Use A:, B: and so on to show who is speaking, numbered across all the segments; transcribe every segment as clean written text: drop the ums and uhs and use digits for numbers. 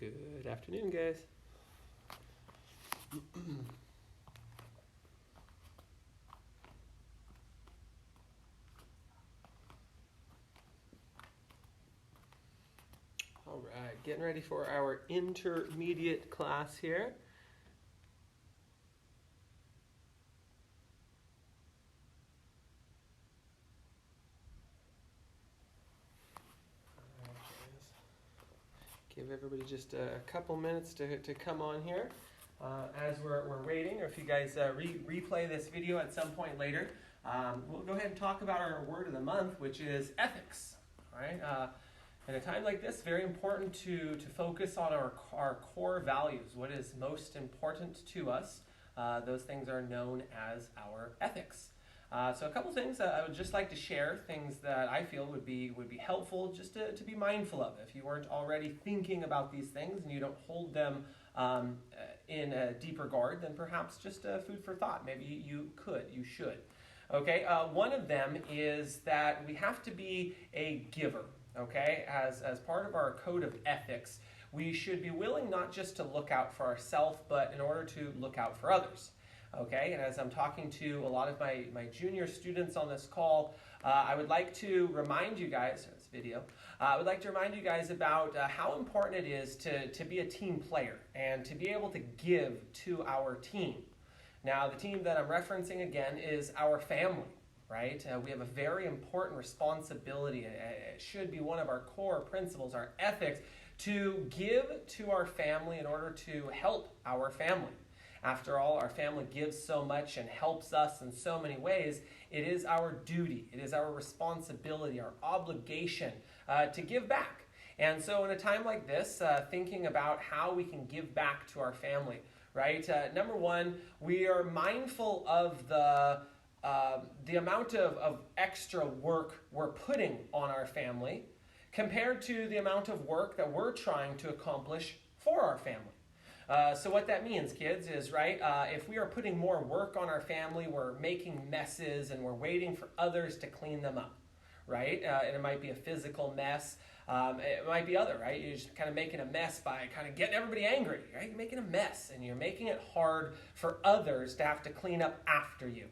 A: Good afternoon, guys. All right, getting ready for our intermediate class here. Give everybody just a couple minutes to come on here. As we're waiting, or if you guys replay this video at some point later, we'll go ahead and talk about our word of the month, which is ethics. All right. In a time like this, very important to focus on our core values, what is most important to us. Those things are known as our ethics. So a couple things I would just like to share, things that I feel would be helpful just to be mindful of. If you weren't already thinking about these things and you don't hold them in a deep regard, then perhaps just food for thought. Maybe you should. Okay, one of them is that we have to be a giver. Okay, as part of our code of ethics, we should be willing not just to look out for ourselves, but in order to look out for others. Okay, and as I'm talking to a lot of my junior students on this call, I would like to remind you guys, or this video, I would like to remind you guys about how important it is to be a team player and to be able to give to our team. Now, the team that I'm referencing again is our family, right? We have a very important responsibility. It should be one of our core principles, our ethics, to give to our family in order to help our family. After all, our family gives so much and helps us in so many ways. It is our duty, it is our responsibility, our obligation to give back. And so in a time like this, thinking about how we can give back to our family, right? Number one, we are mindful of the amount of extra work we're putting on our family compared to the amount of work that we're trying to accomplish for our family. So what that means, kids, is, right, if we are putting more work on our family, we're making messes and we're waiting for others to clean them up, right? And it might be a physical mess. It might be other, right? You're just kind of making a mess by kind of getting everybody angry, right? You're making a mess and you're making it hard for others to have to clean up after you,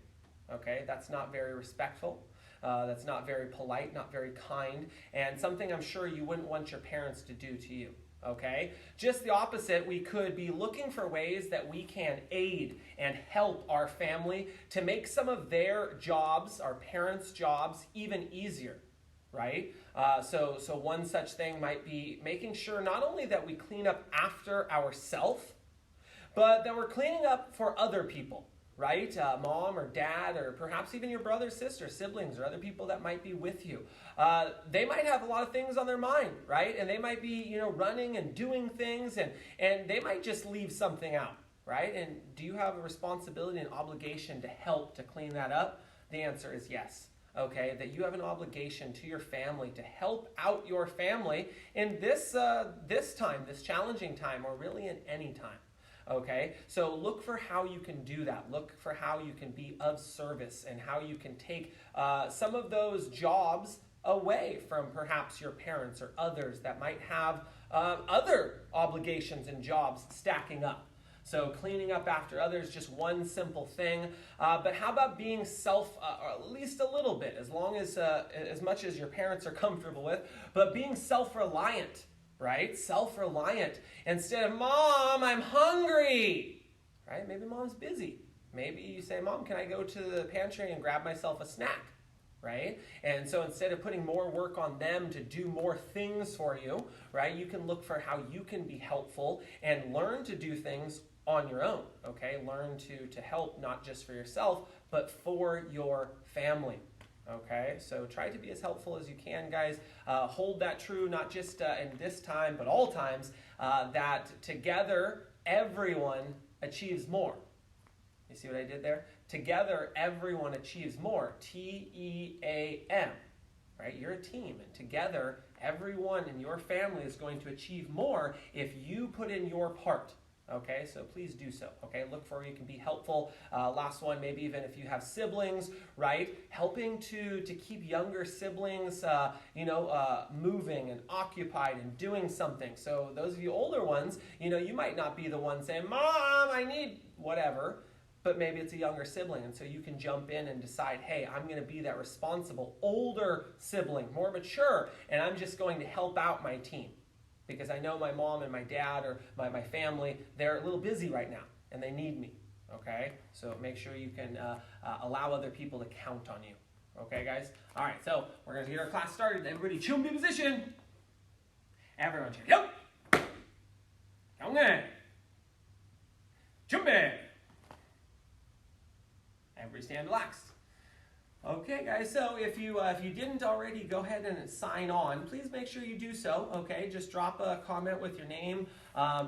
A: okay? That's not very respectful. That's not very polite, not very kind, and something I'm sure you wouldn't want your parents to do to you. Okay? Just the opposite, we could be looking for ways that we can aid and help our family to make some of their jobs, our parents' jobs, even easier, right? So one such thing might be making sure not only that we clean up after ourselves, but that we're cleaning up for other people. Right? Mom or dad, or perhaps even your brother, sister, siblings, or other people that might be with you. They might have a lot of things on their mind, right? And they might be, running and doing things, and they might just leave something out, right? And do you have a responsibility and obligation to help to clean that up? The answer is yes. Okay, that you have an obligation to your family to help out your family in this time, this challenging time, or really in any time. Okay, so look for how you can do that. Look for how you can be of service and how you can take some of those jobs away from perhaps your parents or others that might have other obligations and jobs stacking up. So cleaning up after others, just one simple thing. But how about being or at least a little bit, as much as your parents are comfortable with, but being self-reliant. Right? Self-reliant. Instead of, Mom, I'm hungry. Right? Maybe Mom's busy. Maybe you say, Mom, can I go to the pantry and grab myself a snack? Right? And so instead of putting more work on them to do more things for you, right, you can look for how you can be helpful and learn to do things on your own. Okay? Learn to help not just for yourself, but for your family. Okay, so try to be as helpful as you can, guys. Hold that true, not just in this time, but all times, that together everyone achieves more. You see what I did there? Together everyone achieves more. T-E-A-M. Right? You're a team, and together everyone in your family is going to achieve more if you put in your part. Okay, so please do so. Okay, look for where you can be helpful. Last one, maybe even if you have siblings, right? Helping to keep younger siblings, moving and occupied and doing something. So those of you older ones, you might not be the one saying, "Mom, I need whatever," but maybe it's a younger sibling, and so you can jump in and decide, "Hey, I'm going to be that responsible older sibling, more mature, and I'm just going to help out my team." Because I know my mom and my dad or my family, they're a little busy right now and they need me, okay? So make sure you can allow other people to count on you, okay, guys? All right, so we're going to get our class started. Everybody, chumbi position. Everyone, yep. 경례. 준비. Everybody stand relaxed. Okay, guys, so if you didn't already, go ahead and sign on. Please make sure you do so, okay? Just drop a comment with your name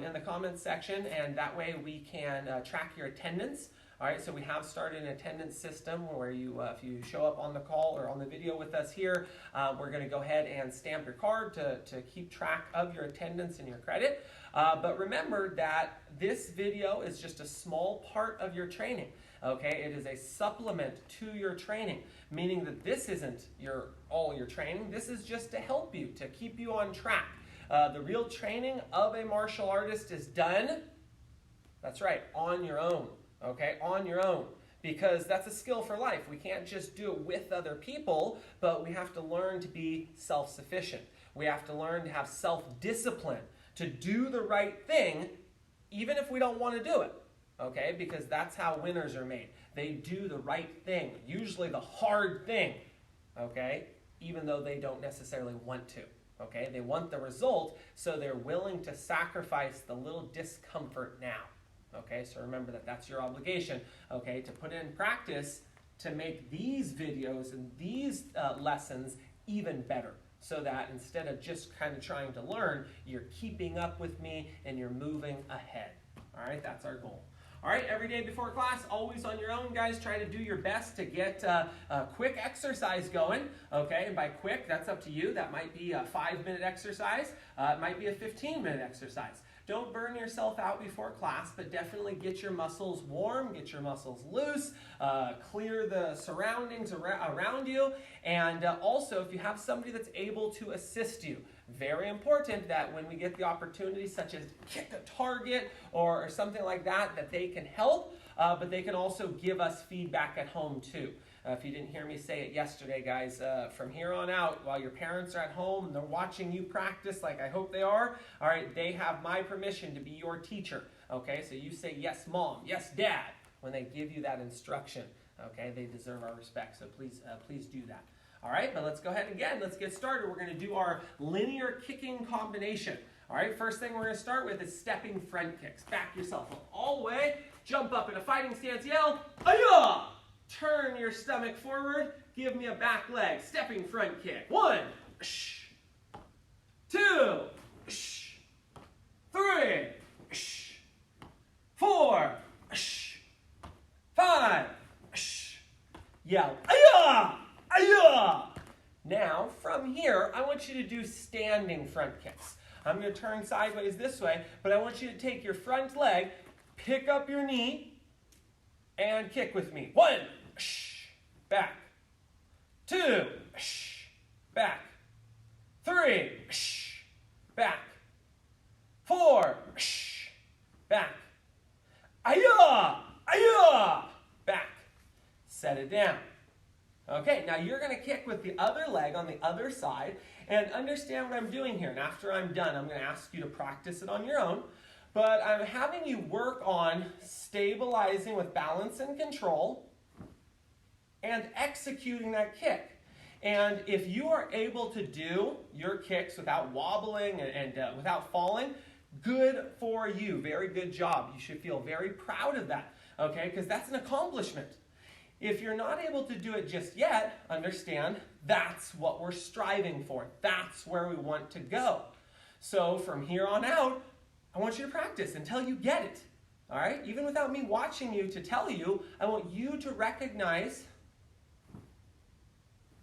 A: in the comments section, and that way we can track your attendance. All right, so we have started an attendance system where if you show up on the call or on the video with us here, we're going to go ahead and stamp your card to keep track of your attendance and your credit. But remember that this video is just a small part of your training. Okay, it is a supplement to your training, meaning that this isn't all your training. This is just to help you, to keep you on track. The real training of a martial artist is done, that's right, on your own. Okay, on your own. Because that's a skill for life. We can't just do it with other people, but we have to learn to be self-sufficient. We have to learn to have self-discipline, to do the right thing, even if we don't want to do it. Okay, because that's how winners are made. They do the right thing, usually the hard thing, okay, even though they don't necessarily want to. Okay, they want the result, so they're willing to sacrifice the little discomfort now. Okay, so remember that that's your obligation, okay, to put in practice to make these videos and these lessons even better, so that instead of just kind of trying to learn, you're keeping up with me and you're moving ahead. All right, that's our goal. All right, every day before class, always on your own, guys. Try to do your best to get a quick exercise going, okay? And by quick, that's up to you. That might be a 5-minute exercise. It might be a 15-minute exercise. Don't burn yourself out before class, but definitely get your muscles warm, get your muscles loose, clear the surroundings around you, and also if you have somebody that's able to assist you, very important that when we get the opportunity, such as kick a target or something like that, that they can help, but they can also give us feedback at home too. If you didn't hear me say it yesterday, guys, from here on out, while your parents are at home and they're watching you practice, like I hope they are, all right, they have my permission to be your teacher, okay? So you say, "Yes, Mom," "Yes, Dad," when they give you that instruction, okay? They deserve our respect, so please do that. All right, but let's go ahead again. Let's get started. We're going to do our linear kicking combination. All right, first thing we're going to start with is stepping front kicks. Back yourself up all the way, jump up in a fighting stance, yell, "Aya!" Turn your stomach forward, give me a back leg, stepping front kick. 1, 2, 3, 4, 5, yell, "Aya! Aya!" Now, from here, I want you to do standing front kicks. I'm going to turn sideways this way, but I want you to take your front leg, pick up your knee, and kick with me. 1, back. 2, back. 3, back. 4, back. Aya! Aya! Back. Set it down. Okay, now you're going to kick with the other leg on the other side, and understand what I'm doing here. And after I'm done, I'm going to ask you to practice it on your own. But I'm having you work on stabilizing with balance and control and executing that kick. And if you are able to do your kicks without wobbling and without falling, good for you. Very good job. You should feel very proud of that, okay? Because that's an accomplishment. If you're not able to do it just yet, understand that's what we're striving for. That's where we want to go. So from here on out, I want you to practice until you get it, all right? Even without me watching you to tell you, I want you to recognize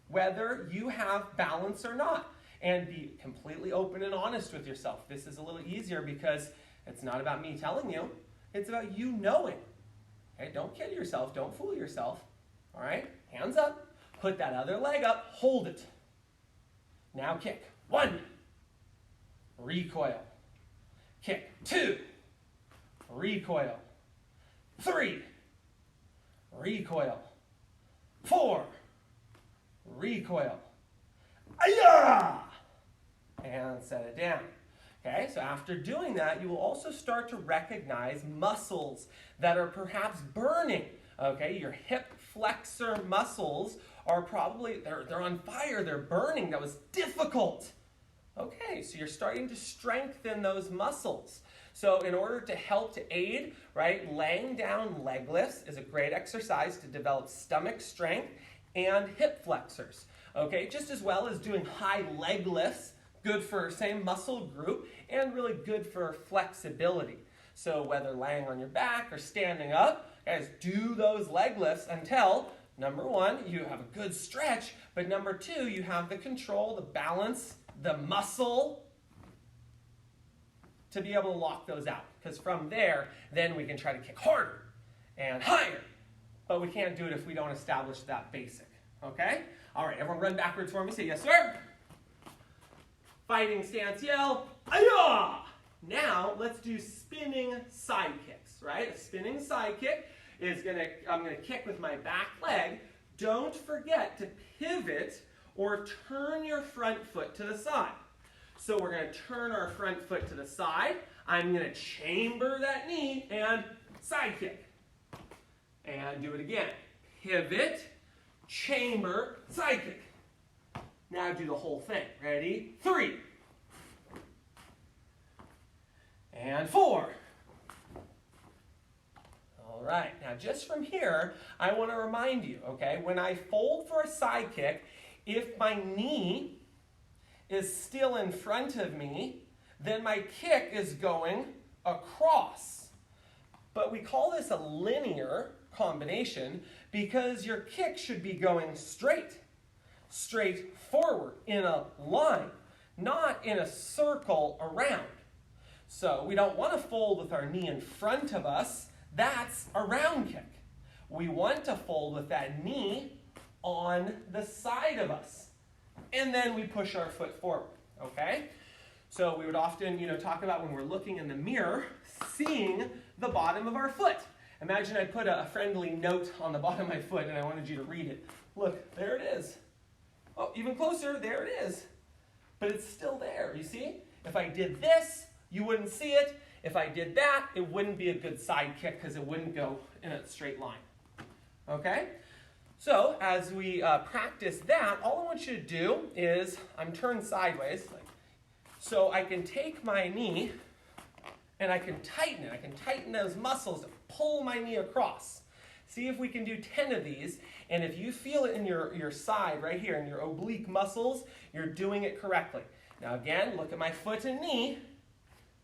A: whether you have balance or not, and be completely open and honest with yourself. This is a little easier because It's not about me telling you. It's about you knowing. Okay, don't kid yourself. Don't fool yourself. All right, hands up. Put that other leg up. Hold it. Now kick. 1. Recoil. Kick. 2. Recoil. 3. Recoil. 4. Recoil. Ayah! And set it down. Okay, so after doing that, you will also start to recognize muscles that are perhaps burning. Okay, your hip flexor muscles are probably, they're on fire, they're burning. That was difficult. Okay, so you're starting to strengthen those muscles. So in order to help to aid, right, laying down leg lifts is a great exercise to develop stomach strength and hip flexors. Okay, just as well as doing high leg lifts, good for same muscle group and really good for flexibility. So whether laying on your back or standing up, guys, do those leg lifts until, number 1, you have a good stretch, but number 2, you have the control, the balance, the muscle to be able to lock those out. Because from there, then we can try to kick harder and higher. But we can't do it if we don't establish that basic. Okay? All right, everyone run backwards for me. Say, yes, sir. Fighting stance, yell, ayah! Now, let's do spinning side kicks, right? A spinning side kick is I'm gonna kick with my back leg. Don't forget to pivot or turn your front foot to the side. So we're gonna turn our front foot to the side. I'm gonna chamber that knee and side kick. And do it again. Pivot, chamber, side kick. Now do the whole thing. Ready? 3. And 4. All right. Now just from here, I want to remind you, okay, when I fold for a side kick, if my knee is still in front of me, then my kick is going across. But we call this a linear combination because your kick should be going straight forward in a line, not in a circle around. So we don't want to fold with our knee in front of us. That's a round kick. We want to fold with that knee on the side of us. And then we push our foot forward, okay? So we would often, talk about when we're looking in the mirror, seeing the bottom of our foot. Imagine I put a friendly note on the bottom of my foot and I wanted you to read it. Look, there it is. Oh, even closer, there it is. But it's still there, you see? If I did this, you wouldn't see it. If I did that, it wouldn't be a good side kick because it wouldn't go in a straight line. Okay? So as we practice that, all I want you to do is, I'm turned sideways, so I can take my knee and I can tighten it. I can tighten those muscles to pull my knee across. See if we can do 10 of these. And if you feel it in your side right here, in your oblique muscles, you're doing it correctly. Now again, look at my foot and knee.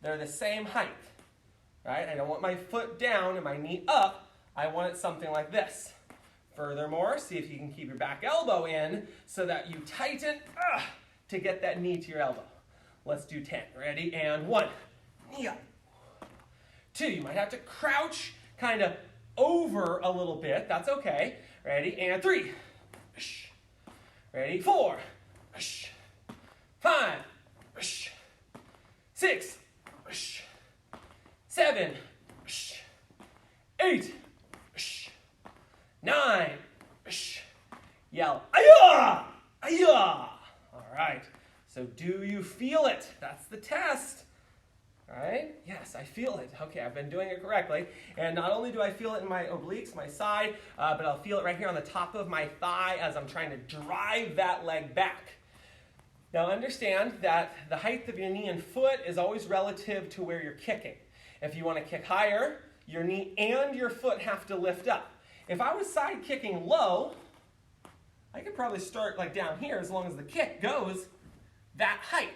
A: They're the same height, right? I don't want my foot down and my knee up. I want it something like this. Furthermore, see if you can keep your back elbow in so that you tighten to get that knee to your elbow. Let's do 10. Ready? And 1. Knee up. 2. You might have to crouch kind of over a little bit. That's okay. Ready? And 3. Ready? 4. 5. 6. 7. 8. 9. Yell, ayah! Ayah! All right. So do you feel it? That's the test. All right? Yes, I feel it. Okay, I've been doing it correctly. And not only do I feel it in my obliques, my side, but I'll feel it right here on the top of my thigh as I'm trying to drive that leg back. Now understand that the height of your knee and foot is always relative to where you're kicking. If you want to kick higher, your knee and your foot have to lift up. If I was side kicking low, I could probably start like down here as long as the kick goes that height.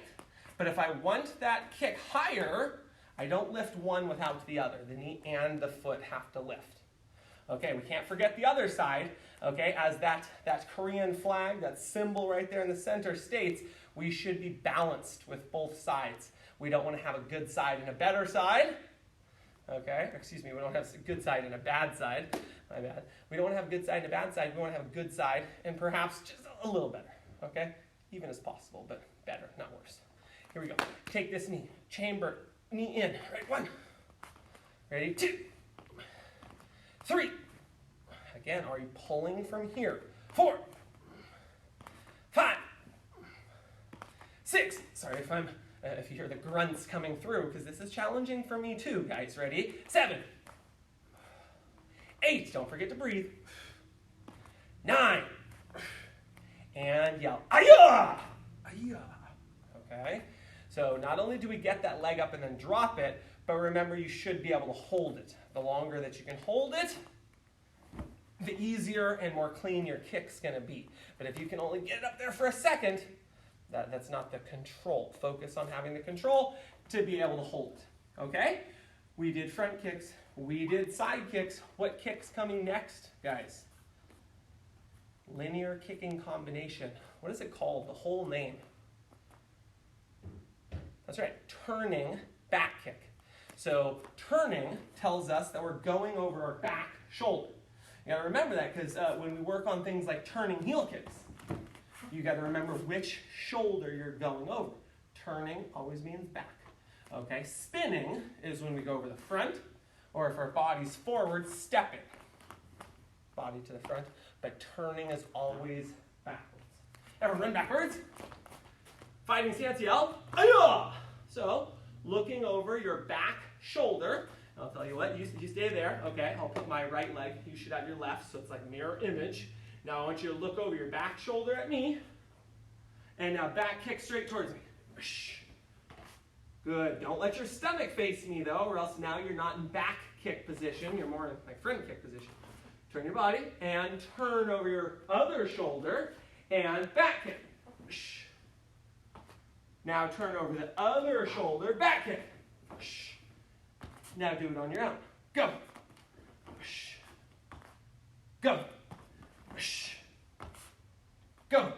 A: But if I want that kick higher, I don't lift one without the other. The knee and the foot have to lift. Okay, we can't forget the other side. Okay, as that Korean flag, that symbol right there in the center states, we should be balanced with both sides. We don't want to have a good side and a better side. Okay, excuse me, we don't have a good side and a bad side. My bad. We don't want to have a good side and a bad side. We want to have a good side and perhaps just a little better. Okay, even as possible, but better, not worse. Here we go. Take this knee, chamber, knee in. Right, 1. Ready, 2, 3. Again, are you pulling from here? 4, 5, 6. Sorry if you hear the grunts coming through, because this is challenging for me too, guys. Ready? 7, 8. Don't forget to breathe. 9. And yell, "Ayah! Ayah!" Okay? So not only do we get that leg up and then drop it, but remember you should be able to hold it. The longer that you can hold it, the easier and more clean your kick's going to be. But if you can only get it up there for a second, that's not the control. Focus on having the control to be able to hold it. Okay? We did front kicks. We did side kicks. What kick's coming next, guys? Linear kicking combination. What is it called? The whole name. That's right, turning back kick. So turning tells us that we're going over our back shoulder. You got to remember that because when we work on things like turning heel kicks, you got to remember which shoulder you're going over. Turning always means back. Okay, spinning is when we go over the front, or if our body's forward, stepping. Body to the front, but turning is always backwards. Everyone run backwards. Fighting stance, yell, "Ayah!" So, looking over your back shoulder. I'll tell you what, you stay there. Okay, I'll put my right leg. You should have your left, so it's like mirror image. Now I want you to look over your back shoulder at me. And now back kick straight towards me. Good. Don't let your stomach face me, though, or else now you're not in back kick position. You're more in like front kick position. Turn your body and turn over your other shoulder and back kick. Now turn over the other shoulder, back kick. Now do it on your own. Go. Go. Go.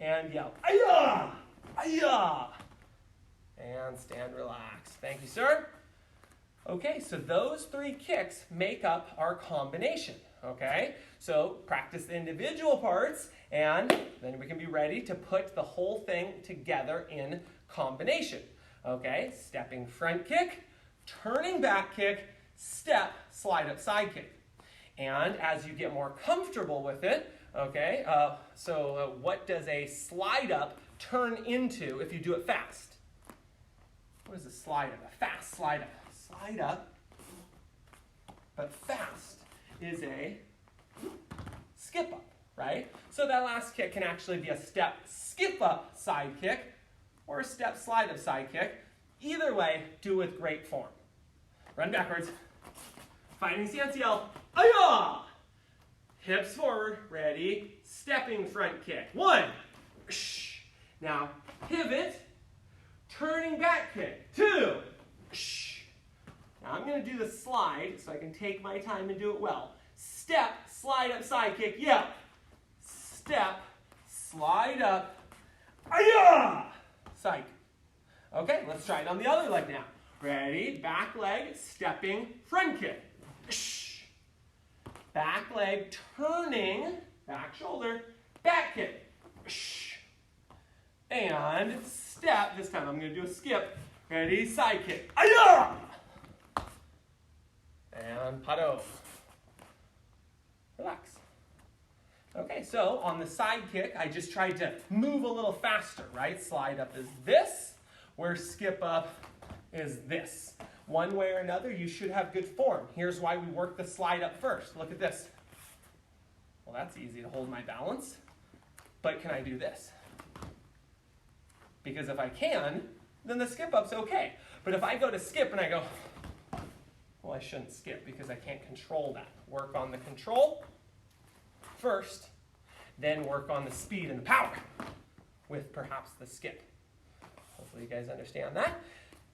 A: And yell, "Ayah! Ayah!" And stand relaxed. Thank you, sir. Okay, so those 3 kicks make up our combination. Okay, so practice the individual parts, and then we can be ready to put the whole thing together in combination. Okay, stepping front kick, turning back kick, step, slide up side kick. And as you get more comfortable with it, okay, what does a slide up turn into if you do it fast? What is a slide up? A fast slide up. Slide up, but fast is a skip up, right? So that last kick can actually be a step skip up side kick or a step slide up side kick. Either way, do with great form. Run backwards. Fighting stance, yell, "Ayah!" Hips forward, ready, stepping front kick. 1. Now pivot, turning back kick. 2. Now I'm going to do the slide so I can take my time and do it well. Step, slide up, side kick, yeah. Step, slide up, ayah! Side kick. Okay, let's try it on the other leg now. Ready? Back leg, stepping, front kick. Back leg, turning, back shoulder, back kick. And step, this time I'm going to do a skip. Ready? Side kick. Ayah! And pado. Relax. Okay, so on the side kick, I just tried to move a little faster, right? Slide up is this, where skip up is this. One way or another, you should have good form. Here's why we work the slide up first. Look at this. Well, that's easy to hold my balance. But can I do this? Because if I can, then the skip up's okay. But if I go to skip and I go, well, I shouldn't skip because I can't control that. Work on the control first, then work on the speed and the power with perhaps the skip. Hopefully you guys understand that.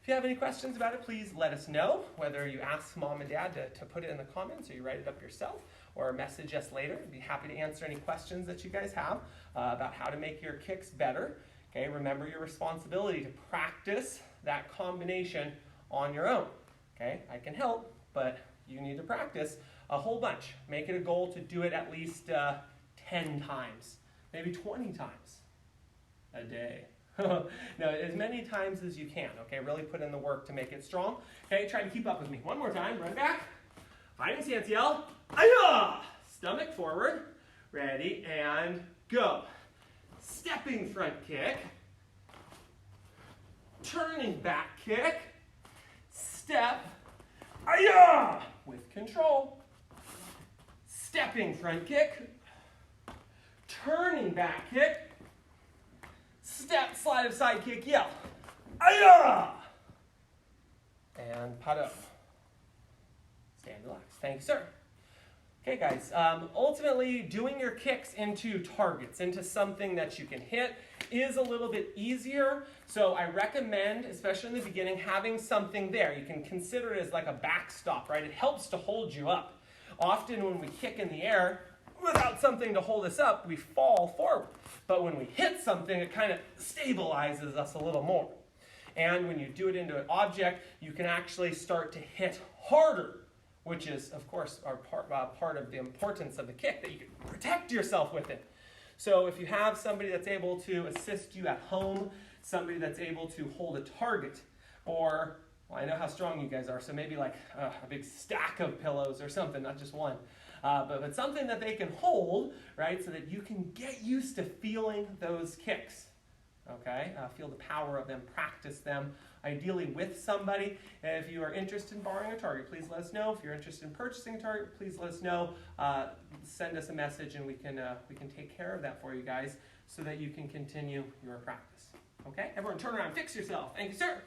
A: If you have any questions about it, please let us know, whether you ask mom and dad to put it in the comments or you write it up yourself or message us later. I'd be happy to answer any questions that you guys have about how to make your kicks better. Okay, remember your responsibility to practice that combination on your own. Okay, I can help, but you need to practice a whole bunch. Make it a goal to do it at least 10 times, maybe 20 times a day. No, as many times as you can. Okay, really put in the work to make it strong. Okay, try to keep up with me. One more time, run back. Fighting stance yell. Aya! Stomach forward. Ready, and go. Stepping front kick. Turning back kick. Step. Aya! With control. Stepping front kick. Turning back kick. Step, slide of side kick, yell. Aya! And pat up. Stand relaxed. Thank you, sir. Okay, guys. Ultimately, doing your kicks into targets, into something that you can hit, is a little bit easier. So I recommend, especially in the beginning, having something there. You can consider it as like a backstop, right? It helps to hold you up. Often when we kick in the air, without something to hold us up, we fall forward. But when we hit something, it kind of stabilizes us a little more. And when you do it into an object, you can actually start to hit harder, which is, of course, part of the importance of the kick, that you can protect yourself with it. So if you have somebody that's able to assist you at home, somebody that's able to hold a target, or, well, I know how strong you guys are, so maybe like a big stack of pillows or something, not just one. But something that they can hold, right, so that you can get used to feeling those kicks, okay? Feel the power of them, practice them, ideally with somebody. And if you are interested in borrowing a target, please let us know. If you're interested in purchasing a target, please let us know. Send us a message and we can take care of that for you guys so that you can continue your practice. Okay? Everyone turn around, fix yourself. Thank you, sir.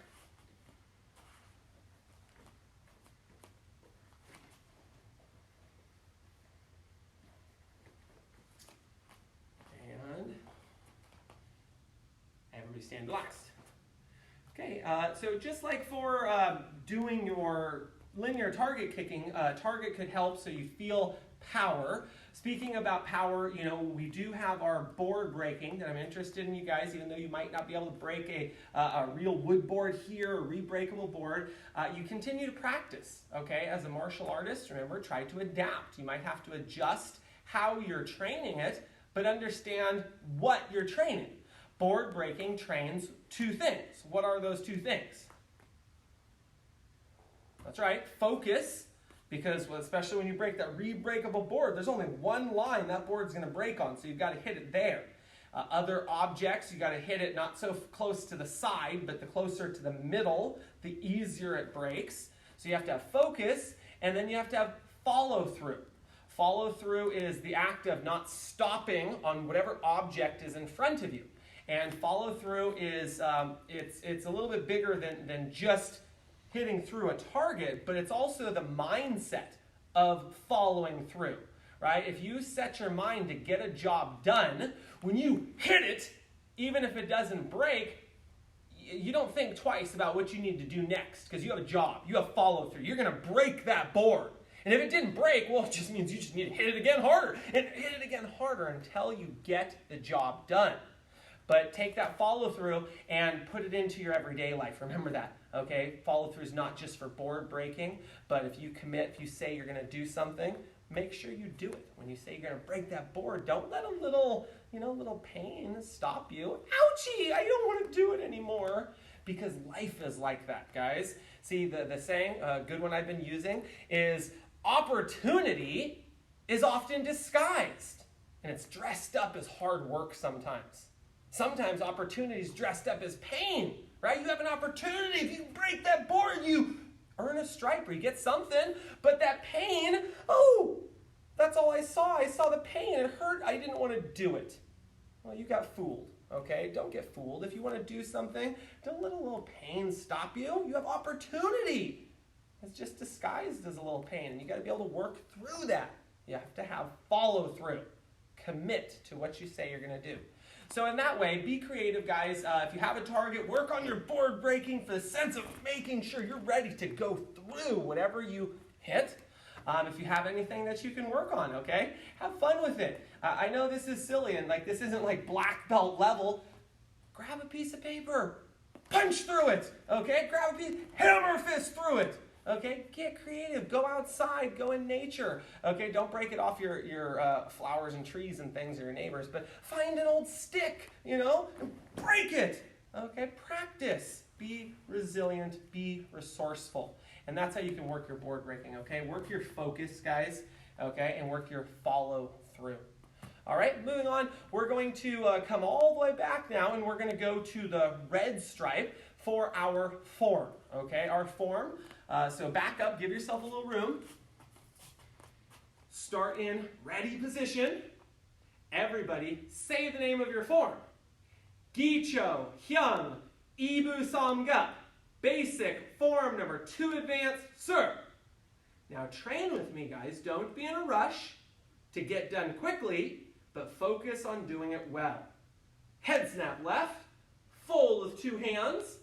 A: Everybody stand relaxed. Okay, so just like for doing your linear target kicking, target could help so you feel power. Speaking about power, you know, we do have our board breaking that I'm interested in you guys, even though you might not be able to break a real wood board here, a re-breakable board. You continue to practice, okay? As a martial artist, remember, try to adapt. You might have to adjust how you're training it, but understand what you're training. Board breaking trains two things. What are those two things? That's right, focus, because especially when you break that re-breakable board, there's only one line that board's going to break on, so you've got to hit it there. Other objects, you got to hit it not so close to the side, but the closer to the middle, the easier it breaks. So you have to have focus, and then you have to have follow through. Follow through is the act of not stopping on whatever object is in front of you. And follow through is, it's a little bit bigger than just hitting through a target, but it's also the mindset of following through, right? If you set your mind to get a job done, when you hit it, even if it doesn't break, you don't think twice about what you need to do next, because you have a job, you have follow through. You're going to break that board. And if it didn't break, well, it just means you just need to hit it again harder, and hit it again harder until you get the job done. But take that follow through and put it into your everyday life. Remember that, okay? Follow through is not just for board breaking, but if you commit, if you say you're going to do something, make sure you do it. When you say you're going to break that board, don't let a little pain stop you. Ouchie, I don't want to do it anymore. Because life is like that, guys. See, the saying, a good one I've been using, is opportunity is often disguised. And it's dressed up as hard work sometimes. Sometimes opportunity is dressed up as pain, right? You have an opportunity. If you break that board, you earn a stripe or you get something. But that pain, oh, that's all I saw. I saw the pain. It hurt. I didn't want to do it. Well, you got fooled, okay? Don't get fooled. If you want to do something, don't let a little pain stop you. You have opportunity. It's just disguised as a little pain, and you got to be able to work through that. You have to have follow through. Commit to what you say you're going to do. So in that way, be creative, guys. If you have a target, work on your board breaking for the sense of making sure you're ready to go through whatever you hit. If you have anything that you can work on, okay? Have fun with it. I know this is silly and this isn't like black belt level. grab a piece of paper, punch through it, okay? Grab a piece, hammer fist through it, okay? Get creative, go outside, go in nature, okay? Don't break it off your flowers and trees and things or your neighbors, but find an old stick, and break it, okay? Practice. Be resilient, be resourceful. And that's how you can work your board breaking, okay? Work your focus, guys, okay? And work your follow through. All right, moving on, we're going to come all the way back now, and we're going to go to the red stripe for our form, okay? Our form. So back up, give yourself a little room. Start in ready position. Everybody, say the name of your form. Gicho, Hyung, Ibu Samga. Basic, form number 2 advanced, sir. Now train with me, guys. Don't be in a rush to get done quickly, but focus on doing it well. Head snap left, fold with 2 hands.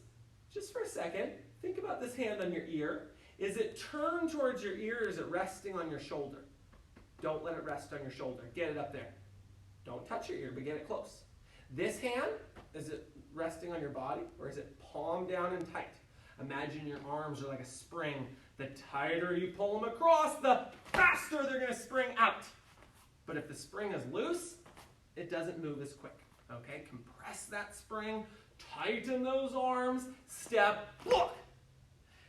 A: Just for a second, think about this hand on your ear. Is it turned towards your ear or is it resting on your shoulder? Don't let it rest on your shoulder. Get it up there. Don't touch your ear, but get it close. This hand, is it resting on your body or is it palm down and tight? Imagine your arms are like a spring. The tighter you pull them across, the faster they're going to spring out. But if the spring is loose, it doesn't move as quick. Okay, compress that spring, tighten those arms, step, look.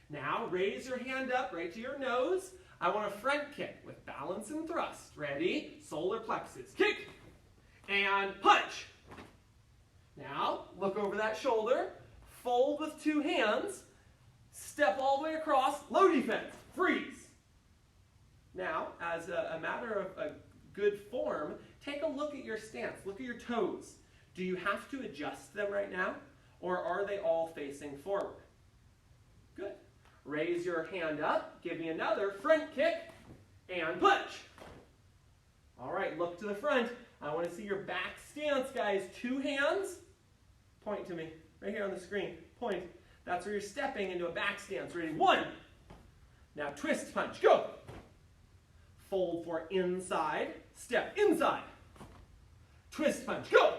A: Now raise your hand up right to your nose. I want a front kick with balance and thrust. Ready? Solar plexus. Kick and punch. Now look over that shoulder, fold with 2 hands, step all the way across, low defense, freeze. Now, as a matter of a good form, take a look at your stance. Look at your toes. Do you have to adjust them right now, or are they all facing forward? Good. Raise your hand up, give me another front kick, and punch. All right, look to the front. I want to see your back stance, guys. 2 hands. Point to me, right here on the screen. Point. That's where you're stepping into a back stance. Ready? 1. Now twist punch. Go. Fold for inside. Step inside. Twist punch. Go.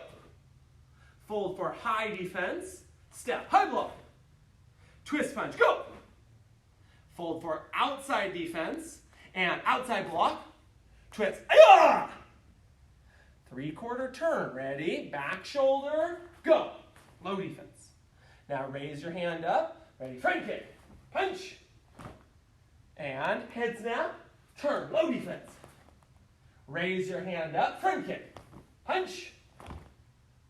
A: Fold for high defense. Step high block. Twist punch. Go. Fold for outside defense and outside block. Twist. Ayah! 3/4 turn. Ready? Back shoulder. Go. Low defense. Now raise your hand up. Ready? Front kick. Punch. And head snap. Turn. Low defense. Raise your hand up. Front kick. Punch.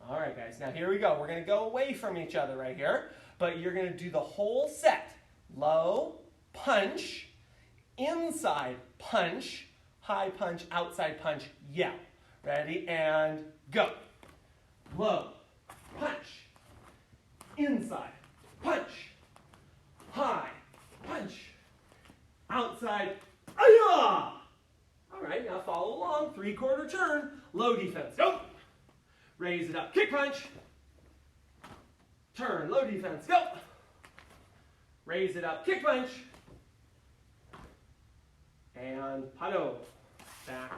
A: All right, guys. Now here we go. We're going to go away from each other right here. But you're going to do the whole set. Low, punch, inside, punch, high punch, outside punch, yeah. Ready? And go. Low, punch, inside, punch, high, punch, outside, ayah! All right, now follow along. 3/4 turn, low defense, go. Raise it up, kick punch. Turn, low defense, go. Raise it up, kick punch. And pado. Back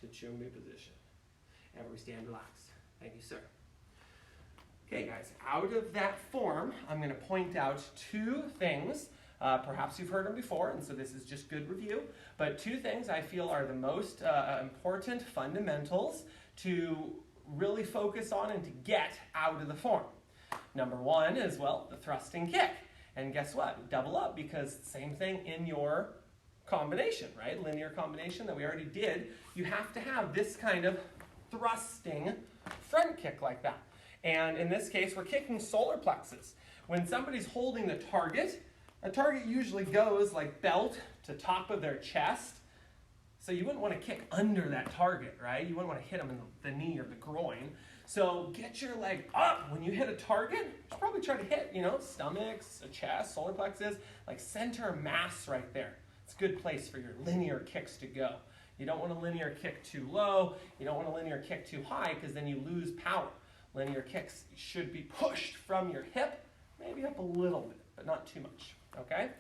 A: to chumbi position. Every stand relaxed. Thank you, sir. Okay, guys, out of that form, I'm going to point out 2 things. Perhaps you've heard them before, and so this is just good review. But 2 things I feel are the most important fundamentals to really focus on and to get out of the form. Number 1 is, well, the thrusting kick. And guess what? Double up, because same thing in your combination, right? Linear combination that we already did. You have to have this kind of thrusting front kick like that. And in this case, we're kicking solar plexus. When somebody's holding the target, a target usually goes like belt to top of their chest. So you wouldn't want to kick under that target, right? You wouldn't want to hit them in the knee or the groin. So get your leg up. When you hit a target, just probably try to hit, stomachs, a chest, solar plexus, like center mass right there. It's a good place for your linear kicks to go. You don't want a linear kick too low. You don't want a linear kick too high, because then you lose power. Linear kicks should be pushed from your hip, maybe up a little bit, but not too much, okay?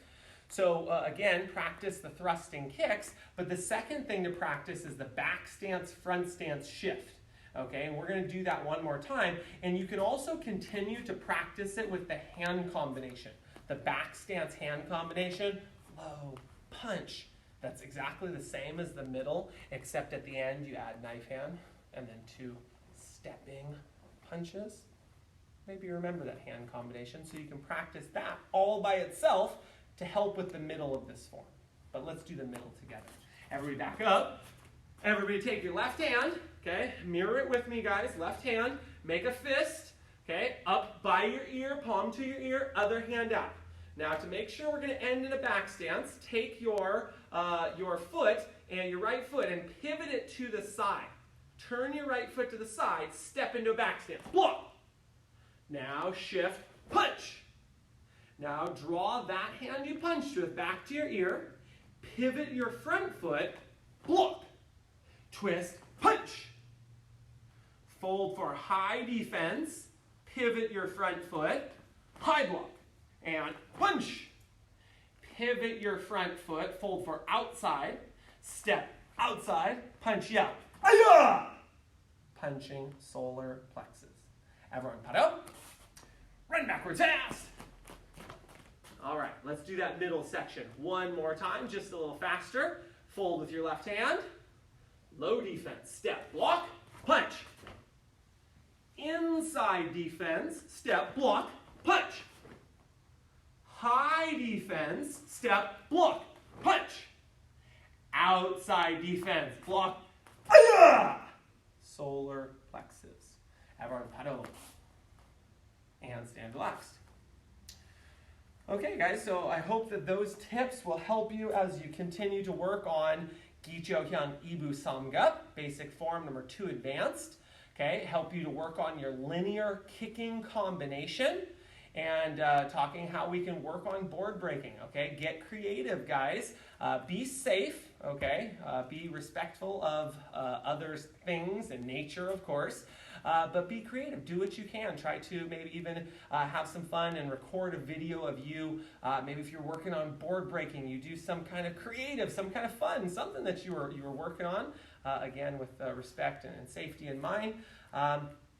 A: So again, practice the thrusting kicks, but the second thing to practice is the back stance, front stance shift. Okay, and we're going to do that one more time. And you can also continue to practice it with the hand combination. The back stance hand combination, flow, punch. That's exactly the same as the middle, except at the end you add knife hand and then 2 stepping punches. Maybe you remember that hand combination, so you can practice that all by itself to help with the middle of this form. But let's do the middle together. Everybody back up. Everybody take your left hand, okay? Mirror it with me, guys. Left hand, make a fist, okay? Up by your ear, palm to your ear, other hand out. Now, to make sure we're going to end in a back stance, take your foot and your right foot and pivot it to the side. Turn your right foot to the side, step into a back stance. Block. Now shift, punch. Now draw that hand you punched with back to your ear. Pivot your front foot, block. Twist, punch. Fold for high defense. Pivot your front foot, high block. And punch. Pivot your front foot, fold for outside. Step outside, punch out. Aya! Punching solar plexus. Everyone, paro. Run backwards fast. All right, let's do that middle section one more time, just a little faster. Fold with your left hand. Low defense, step, block, punch. Inside defense, step, block, punch. High defense, step, block, punch. Outside defense, block, aya! Solar plexus. Everyone, paro. And stand relaxed. Okay, guys, so I hope that those tips will help you as you continue to work on Gichyohyang Ibu Samga, basic form number 2 advanced. Okay, help you to work on your linear kicking combination and talking how we can work on board breaking. Okay, get creative, guys. Be safe. Okay, be respectful of others' things and nature, of course. But be creative. Do what you can. Try to maybe even have some fun and record a video of you. Maybe if you're working on board breaking, you do some kind of creative, some kind of fun, something that you were working on. Again, with respect and safety in mind.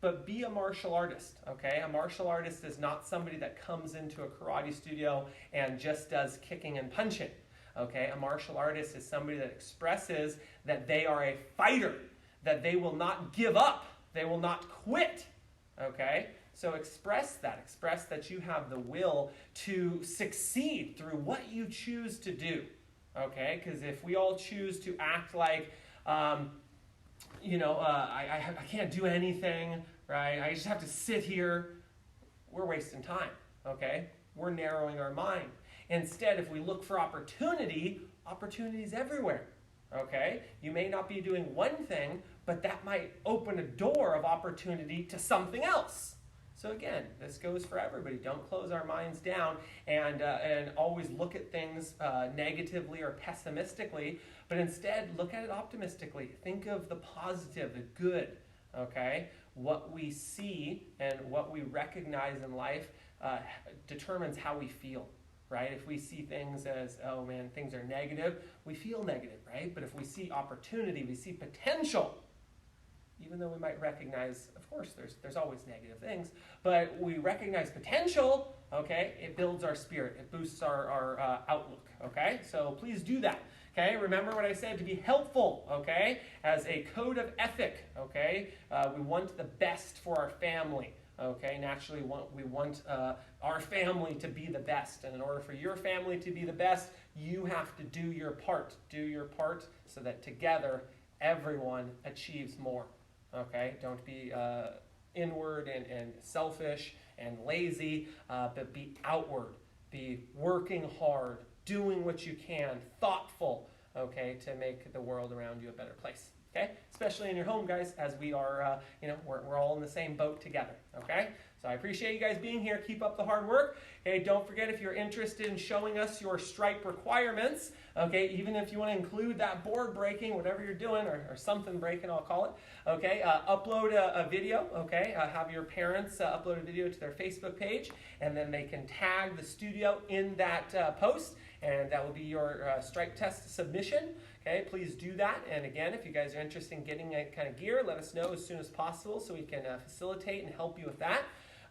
A: But be a martial artist, okay? A martial artist is not somebody that comes into a karate studio and just does kicking and punching, okay? A martial artist is somebody that expresses that they are a fighter, that they will not give up. They will not quit, okay? So express that you have the will to succeed through what you choose to do, okay? Because if we all choose to act like, I can't do anything, right? I just have to sit here, we're wasting time, okay? We're narrowing our mind. Instead, if we look for opportunities everywhere, okay? You may not be doing one thing, but that might open a door of opportunity to something else. So again, this goes for everybody. Don't close our minds down and always look at things negatively or pessimistically, but instead look at it optimistically. Think of the positive, the good, okay? What we see and what we recognize in life determines how we feel. Right? If we see things as, oh man, things are negative, we feel negative, right? But if we see opportunity, we see potential, even though we might recognize, of course, there's always negative things, but we recognize potential, okay? It builds our spirit. It boosts our outlook, okay? So please do that, okay? Remember what I said, to be helpful, okay? As a code of ethic, okay? We want the best for our family. Okay, naturally we want our family to be the best. And in order for your family to be the best, you have to do your part. Do your part so that together everyone achieves more. Okay, don't be inward and selfish and lazy, but be outward. Be working hard, doing what you can, thoughtful, okay, to make the world around you a better place. Okay, especially in your home, guys, as we are, we're all in the same boat together. Okay, So I appreciate you guys being here. Keep up the hard work. Hey, don't forget, if you're interested in showing us your stripe requirements, okay, even if you want to include that board breaking, whatever you're doing, or something breaking, I'll call it, okay, upload a video, okay, have your parents upload a video to their Facebook page, and then they can tag the studio in that post, and that will be your stripe test submission. Okay, please do that. And again, if you guys are interested in getting that kind of gear, let us know as soon as possible so we can facilitate and help you with that.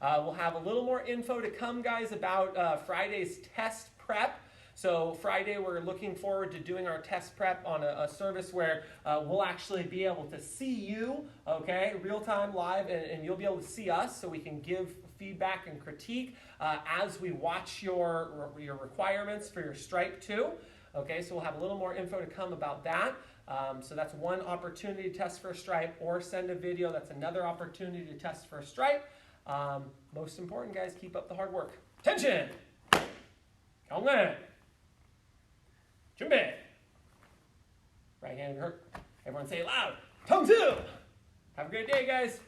A: We'll have a little more info to come, guys, about Friday's test prep. So Friday, we're looking forward to doing our test prep on a service where we'll actually be able to see you, okay, real-time live, and you'll be able to see us so we can give feedback and critique as we watch your requirements for your stripe too. Okay, so we'll have a little more info to come about that. So that's one opportunity to test for a stripe, or send a video. That's another opportunity to test for a stripe. Most important, guys, keep up the hard work. Attention! 경례! 준비! Right hand hurt. Everyone say it loud. Tang. Have a great day, guys.